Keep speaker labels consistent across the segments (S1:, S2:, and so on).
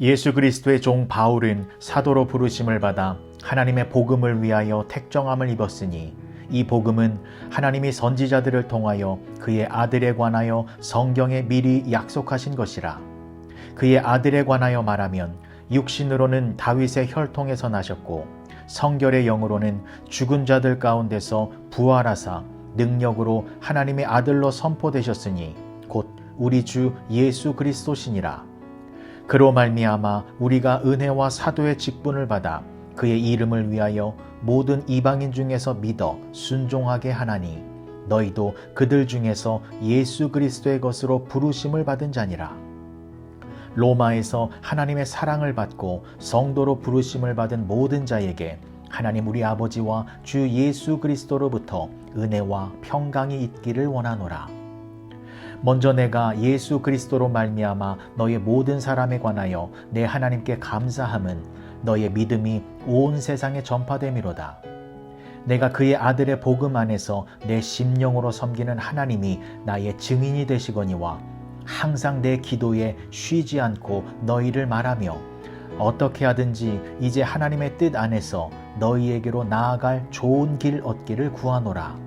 S1: 예수 그리스도의 종 바울은 사도로 부르심을 받아 하나님의 복음을 위하여 택정함을 입었으니 이 복음은 하나님이 선지자들을 통하여 그의 아들에 관하여 성경에 미리 약속하신 것이라. 그의 아들에 관하여 말하면 육신으로는 다윗의 혈통에서 나셨고 성결의 영으로는 죽은 자들 가운데서 부활하사 능력으로 하나님의 아들로 선포되셨으니 곧 우리 주 예수 그리스도시니라. 그로 말미암아 우리가 은혜와 사도의 직분을 받아 그의 이름을 위하여 모든 이방인 중에서 믿어 순종하게 하나니 너희도 그들 중에서 예수 그리스도의 것으로 부르심을 받은 자니라. 로마에서 하나님의 사랑을 받고 성도로 부르심을 받은 모든 자에게 하나님 우리 아버지와 주 예수 그리스도로부터 은혜와 평강이 있기를 원하노라. 먼저 내가 예수 그리스도로 말미암아 너의 모든 사람에 관하여 내 하나님께 감사함은 너의 믿음이 온 세상에 전파됨이로다. 내가 그의 아들의 복음 안에서 내 심령으로 섬기는 하나님이 나의 증인이 되시거니와 항상 내 기도에 쉬지 않고 너희를 말하며 어떻게 하든지 이제 하나님의 뜻 안에서 너희에게로 나아갈 좋은 길 얻기를 구하노라.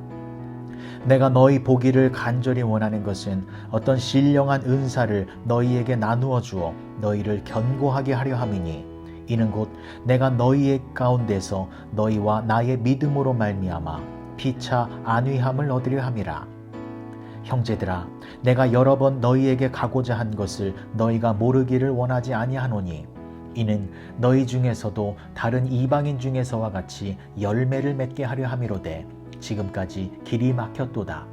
S1: 내가 너희 보기를 간절히 원하는 것은 어떤 신령한 은사를 너희에게 나누어 주어 너희를 견고하게 하려 함이니 이는 곧 내가 너희의 가운데서 너희와 나의 믿음으로 말미암아 피차 안위함을 얻으려 함이라. 형제들아, 내가 여러 번 너희에게 가고자 한 것을 너희가 모르기를 원하지 아니하노니 이는 너희 중에서도 다른 이방인 중에서와 같이 열매를 맺게 하려 함이로되 지금까지 길이 막혔도다.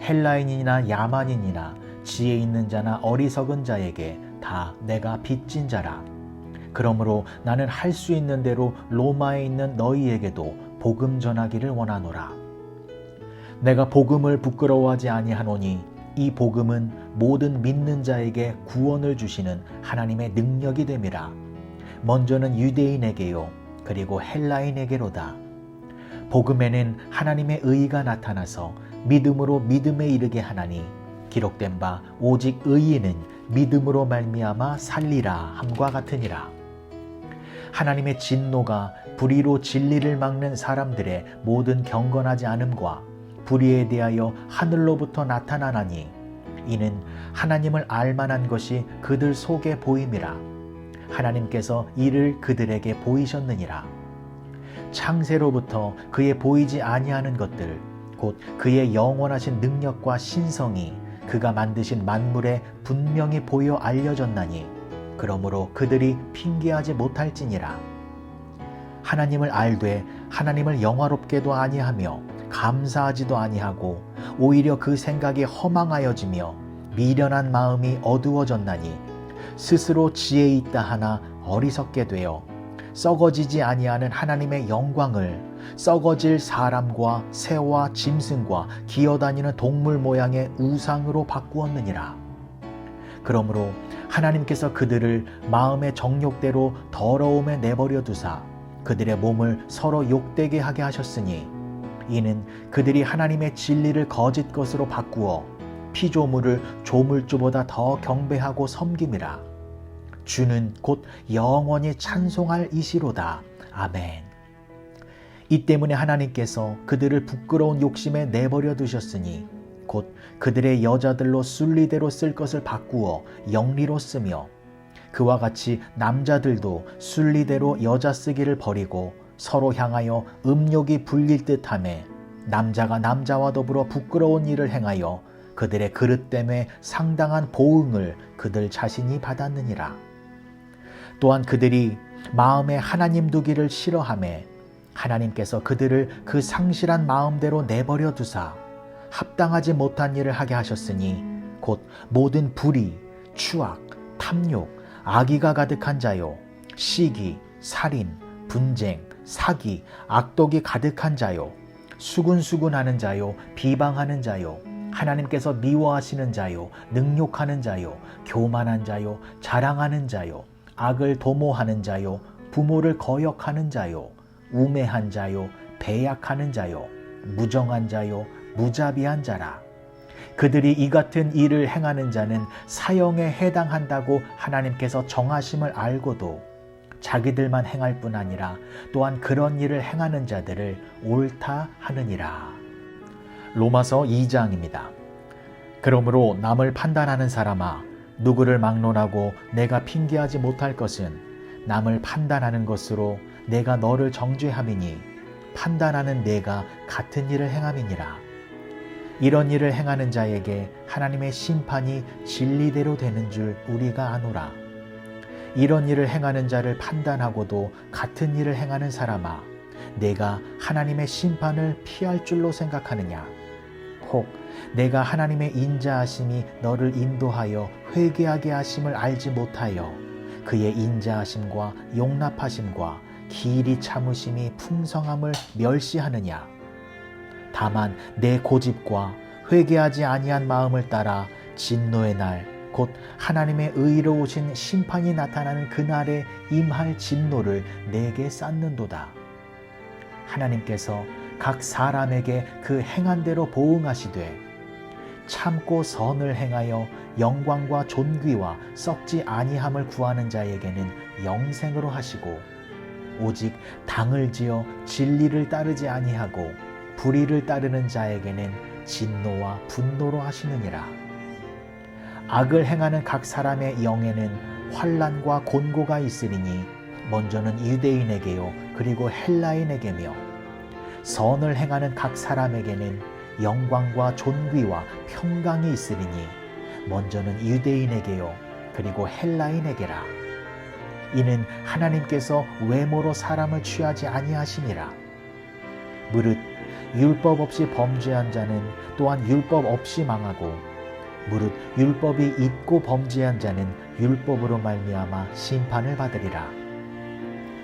S1: 헬라인이나 야만인이나 지혜 있는 자나 어리석은 자에게 다 내가 빚진 자라. 그러므로 나는 할 수 있는 대로 로마에 있는 너희에게도 복음 전하기를 원하노라. 내가 복음을 부끄러워하지 아니하노니 이 복음은 모든 믿는 자에게 구원을 주시는 하나님의 능력이 됨이라. 먼저는 유대인에게요 그리고 헬라인에게로다. 복음에는 하나님의 의가 나타나서 믿음으로 믿음에 이르게 하나니 기록된 바 오직 의인은 믿음으로 말미암아 살리라 함과 같으니라. 하나님의 진노가 불의로 진리를 막는 사람들의 모든 경건하지 않음과 불의에 대하여 하늘로부터 나타나나니 이는 하나님을 알만한 것이 그들 속에 보임이라. 하나님께서 이를 그들에게 보이셨느니라. 창세로부터 그의 보이지 아니하는 것들 곧 그의 영원하신 능력과 신성이 그가 만드신 만물에 분명히 보여 알려졌나니 그러므로 그들이 핑계하지 못할지니라. 하나님을 알되 하나님을 영화롭게도 아니하며 감사하지도 아니하고 오히려 그 생각이 허망하여지며 미련한 마음이 어두워졌나니 스스로 지혜 있다 하나 어리석게 되어 썩어지지 아니하는 하나님의 영광을 썩어질 사람과 새와 짐승과 기어다니는 동물 모양의 우상으로 바꾸었느니라. 그러므로 하나님께서 그들을 마음의 정욕대로 더러움에 내버려 두사 그들의 몸을 서로 욕되게 하게 하셨으니 이는 그들이 하나님의 진리를 거짓 것으로 바꾸어 피조물을 조물주보다 더 경배하고 섬김이라. 주는 곧 영원히 찬송할 이시로다. 아멘. 이 때문에 하나님께서 그들을 부끄러운 욕심에 내버려 두셨으니 곧 그들의 여자들로 순리대로 쓸 것을 바꾸어 영리로 쓰며 그와 같이 남자들도 순리대로 여자 쓰기를 버리고 서로 향하여 음욕이 불릴 듯하며 남자가 남자와 더불어 부끄러운 일을 행하여 그들의 그릇됨에 상당한 보응을 그들 자신이 받았느니라. 또한 그들이 마음에 하나님 두기를 싫어하며 하나님께서 그들을 그 상실한 마음대로 내버려 두사 합당하지 못한 일을 하게 하셨으니 곧 모든 불의, 추악, 탐욕, 악의가 가득한 자요 시기, 살인, 분쟁, 사기, 악독이 가득한 자요 수군수군하는 자요 비방하는 자요 하나님께서 미워하시는 자요 능욕하는 자요 교만한 자요 자랑하는 자요 악을 도모하는 자요 부모를 거역하는 자요 우매한 자요 배약하는 자요 무정한 자요 무자비한 자라. 그들이 이 같은 일을 행하는 자는 사형에 해당한다고 하나님께서 정하심을 알고도 자기들만 행할 뿐 아니라 또한 그런 일을 행하는 자들을 옳다 하느니라. 로마서 2장입니다. 그러므로 남을 판단하는 사람아, 누구를 막론하고 내가 핑계하지 못할 것은 남을 판단하는 것으로 내가 너를 정죄함이니 판단하는 내가 같은 일을 행함이니라. 이런 일을 행하는 자에게 하나님의 심판이 진리대로 되는 줄 우리가 아노라. 이런 일을 행하는 자를 판단하고도 같은 일을 행하는 사람아, 내가 하나님의 심판을 피할 줄로 생각하느냐? 혹 내가 하나님의 인자하심이 너를 인도하여 회개하게 하심을 알지 못하여 그의 인자하심과 용납하심과 길이 참으심이 풍성함을 멸시하느냐? 다만 내 고집과 회개하지 아니한 마음을 따라 진노의 날 곧 하나님의 의로우신 심판이 나타나는 그날에 임할 진노를 내게 쌓는도다. 하나님께서 각 사람에게 그 행한 대로 보응하시되 참고 선을 행하여 영광과 존귀와 썩지 아니함을 구하는 자에게는 영생으로 하시고 오직 당을 지어 진리를 따르지 아니하고 불의를 따르는 자에게는 진노와 분노로 하시느니라. 악을 행하는 각 사람의 영에는 환난과 곤고가 있으리니 먼저는 유대인에게요 그리고 헬라인에게며 선을 행하는 각 사람에게는 영광과 존귀와 평강이 있으리니 먼저는 유대인에게요 그리고 헬라인에게라. 이는 하나님께서 외모로 사람을 취하지 아니하시니라. 무릇 율법 없이 범죄한 자는 또한 율법 없이 망하고 무릇 율법이 있고 범죄한 자는 율법으로 말미암아 심판을 받으리라.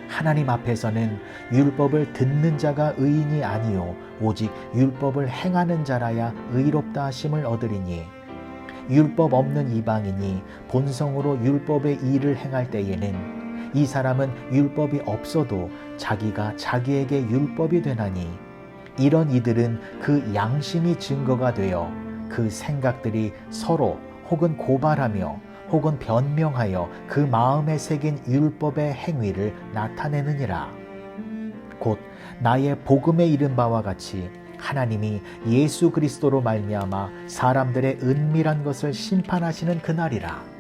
S1: 하나님 앞에서는 율법을 듣는 자가 의인이 아니요 오직 율법을 행하는 자라야 의롭다 하심을 얻으리니 율법 없는 이방인이 본성으로 율법의 일을 행할 때에는 이 사람은 율법이 없어도 자기가 자기에게 율법이 되나니 이런 이들은 그 양심이 증거가 되어 그 생각들이 서로 혹은 고발하며 혹은 변명하여 그 마음에 새긴 율법의 행위를 나타내느니라. 곧 나의 복음에 이른 바와 같이 하나님이 예수 그리스도로 말미암아 사람들의 은밀한 것을 심판하시는 그날이라.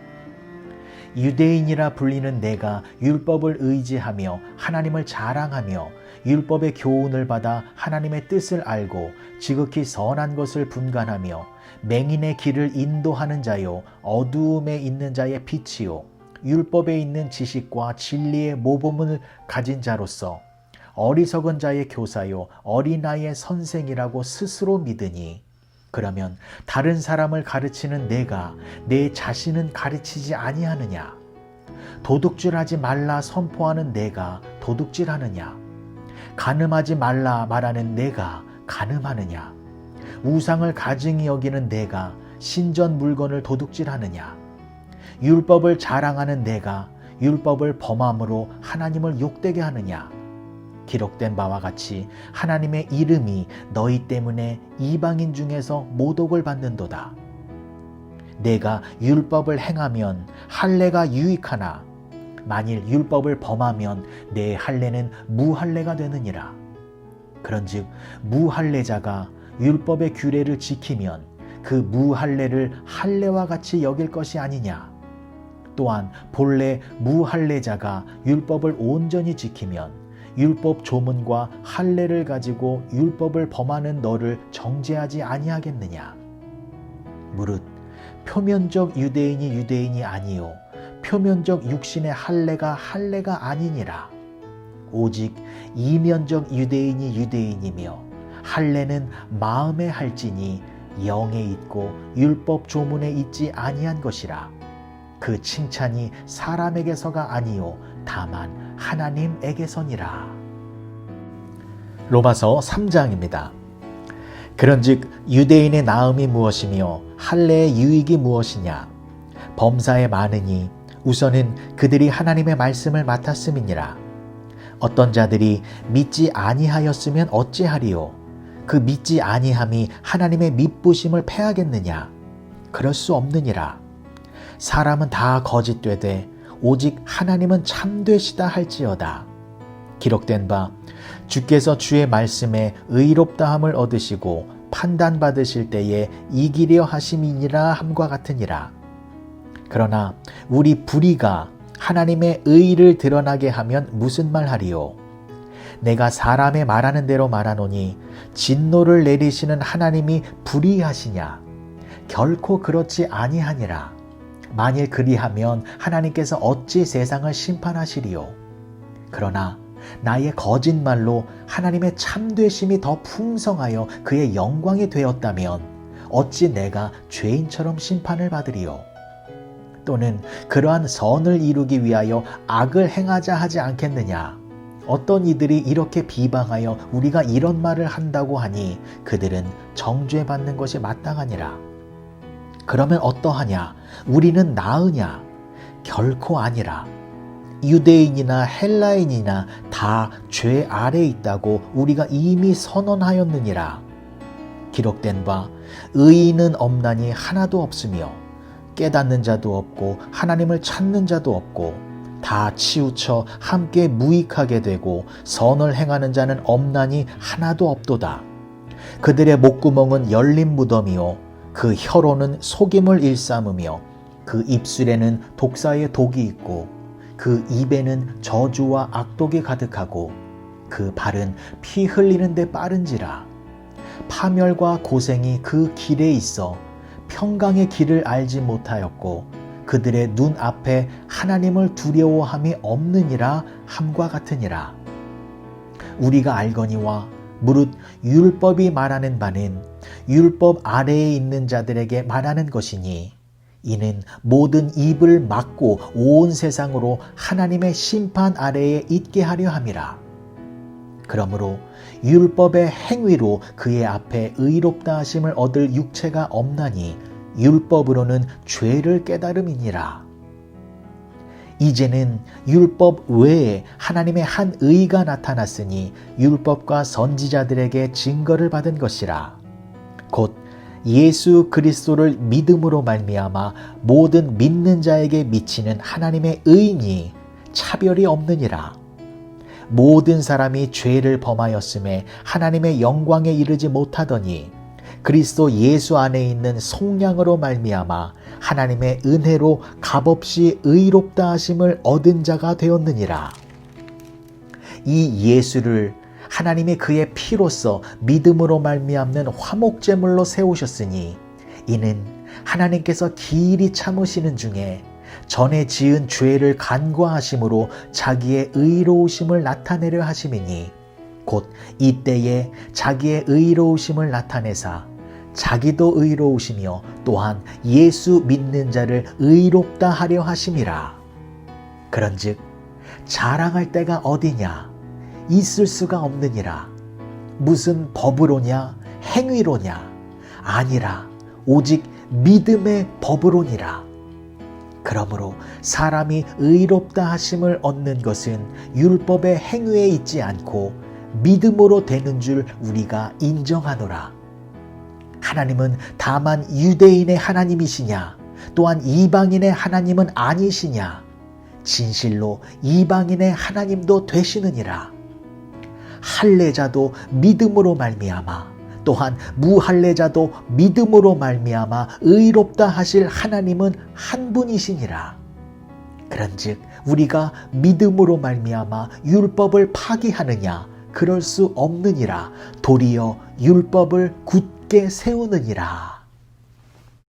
S1: 유대인이라 불리는 내가 율법을 의지하며 하나님을 자랑하며 율법의 교훈을 받아 하나님의 뜻을 알고 지극히 선한 것을 분간하며 맹인의 길을 인도하는 자요 어두움에 있는 자의 빛이요 율법에 있는 지식과 진리의 모범을 가진 자로서 어리석은 자의 교사요 어린아이의 선생이라고 스스로 믿으니 그러면 다른 사람을 가르치는 내가 내 자신은 가르치지 아니하느냐? 도둑질하지 말라 선포하는 내가 도둑질하느냐? 간음하지 말라 말하는 내가 간음하느냐? 우상을 가증히 여기는 내가 신전 물건을 도둑질하느냐? 율법을 자랑하는 내가 율법을 범함으로 하나님을 욕되게 하느냐? 기록된 바와 같이 하나님의 이름이 너희 때문에 이방인 중에서 모독을 받는도다. 내가 율법을 행하면 할례가 유익하나 만일 율법을 범하면 내 할례는 무할례가 되느니라. 그런즉 무할례자가 율법의 규례를 지키면 그 무할례를 할례와 같이 여길 것이 아니냐. 또한 본래 무할례자가 율법을 온전히 지키면 율법 조문과 할례를 가지고 율법을 범하는 너를 정죄하지 아니하겠느냐. 무릇 표면적 유대인이 유대인이 아니요 표면적 육신의 할례가 할례가 아니니라. 오직 이면적 유대인이 유대인이며 할례는 마음에 할지니 영에 있고 율법 조문에 있지 아니한 것이라. 그 칭찬이 사람에게서가 아니요 다만 하나님에게서니라. 로마서 3장입니다. 그런즉 유대인의 나음이 무엇이며 할례의 유익이 무엇이냐? 범사에 많으니 우선은 그들이 하나님의 말씀을 맡았음이니라. 어떤 자들이 믿지 아니하였으면 어찌하리요? 그 믿지 아니함이 하나님의 미쁘심을 패하겠느냐? 그럴 수 없느니라. 사람은 다 거짓되되 오직 하나님은 참되시다 할지어다. 기록된 바 주께서 주의 말씀에 의롭다함을 얻으시고 판단받으실 때에 이기려 하심이니라 함과 같으니라. 그러나 우리 불의가 하나님의 의를 드러나게 하면 무슨 말하리요? 내가 사람의 말하는 대로 말하노니 진노를 내리시는 하나님이 불의하시냐? 결코 그렇지 아니하니라. 만일 그리하면 하나님께서 어찌 세상을 심판하시리요? 그러나 나의 거짓말로 하나님의 참되심이 더 풍성하여 그의 영광이 되었다면 어찌 내가 죄인처럼 심판을 받으리요? 또는 그러한 선을 이루기 위하여 악을 행하자 하지 않겠느냐? 어떤 이들이 이렇게 비방하여 우리가 이런 말을 한다고 하니 그들은 정죄받는 것이 마땅하니라. 그러면 어떠하냐? 우리는 나으냐? 결코 아니라. 유대인이나 헬라인이나 다 죄 아래에 있다고 우리가 이미 선언하였느니라. 기록된 바 의인은 없나니 하나도 없으며 깨닫는 자도 없고 하나님을 찾는 자도 없고 다 치우쳐 함께 무익하게 되고 선을 행하는 자는 없나니 하나도 없도다. 그들의 목구멍은 열린 무덤이요 그 혀로는 속임을 일삼으며 그 입술에는 독사의 독이 있고 그 입에는 저주와 악독이 가득하고 그 발은 피 흘리는 데 빠른지라. 파멸과 고생이 그 길에 있어 평강의 길을 알지 못하였고 그들의 눈 앞에 하나님을 두려워함이 없느니라 함과 같으니라. 우리가 알거니와 무릇 율법이 말하는 바는 율법 아래에 있는 자들에게 말하는 것이니 이는 모든 입을 막고 온 세상으로 하나님의 심판 아래에 있게 하려 함이라. 그러므로 율법의 행위로 그의 앞에 의롭다 하심을 얻을 육체가 없나니 율법으로는 죄를 깨달음이니라. 이제는 율법 외에 하나님의 한 의가 나타났으니 율법과 선지자들에게 증거를 받은 것이라. 곧 예수 그리스도를 믿음으로 말미암아 모든 믿는 자에게 미치는 하나님의 의니 차별이 없느니라. 모든 사람이 죄를 범하였음에 하나님의 영광에 이르지 못하더니 그리스도 예수 안에 있는 속량으로 말미암아 하나님의 은혜로 값없이 의롭다 하심을 얻은 자가 되었느니라. 이 예수를 하나님이 그의 피로써 믿음으로 말미암는 화목제물로 세우셨으니 이는 하나님께서 길이 참으시는 중에 전에 지은 죄를 간과하심으로 자기의 의로우심을 나타내려 하심이니 곧 이때에 자기의 의로우심을 나타내사 자기도 의로우시며 또한 예수 믿는 자를 의롭다 하려 하심이라. 그런즉 자랑할 때가 어디냐? 있을 수가 없느니라. 무슨 법으로냐? 행위로냐? 아니라 오직 믿음의 법으로니라. 그러므로 사람이 의롭다 하심을 얻는 것은 율법의 행위에 있지 않고 믿음으로 되는 줄 우리가 인정하노라. 하나님은 다만 유대인의 하나님이시냐? 또한 이방인의 하나님은 아니시냐? 진실로 이방인의 하나님도 되시느니라. 할례자도 믿음으로 말미암아 또한 무할례자도 믿음으로 말미암아 의롭다 하실 하나님은 한 분이시니라. 그런즉 우리가 믿음으로 말미암아 율법을 파기하느냐? 그럴 수 없느니라. 도리어 율법을 굳게 세우느니라.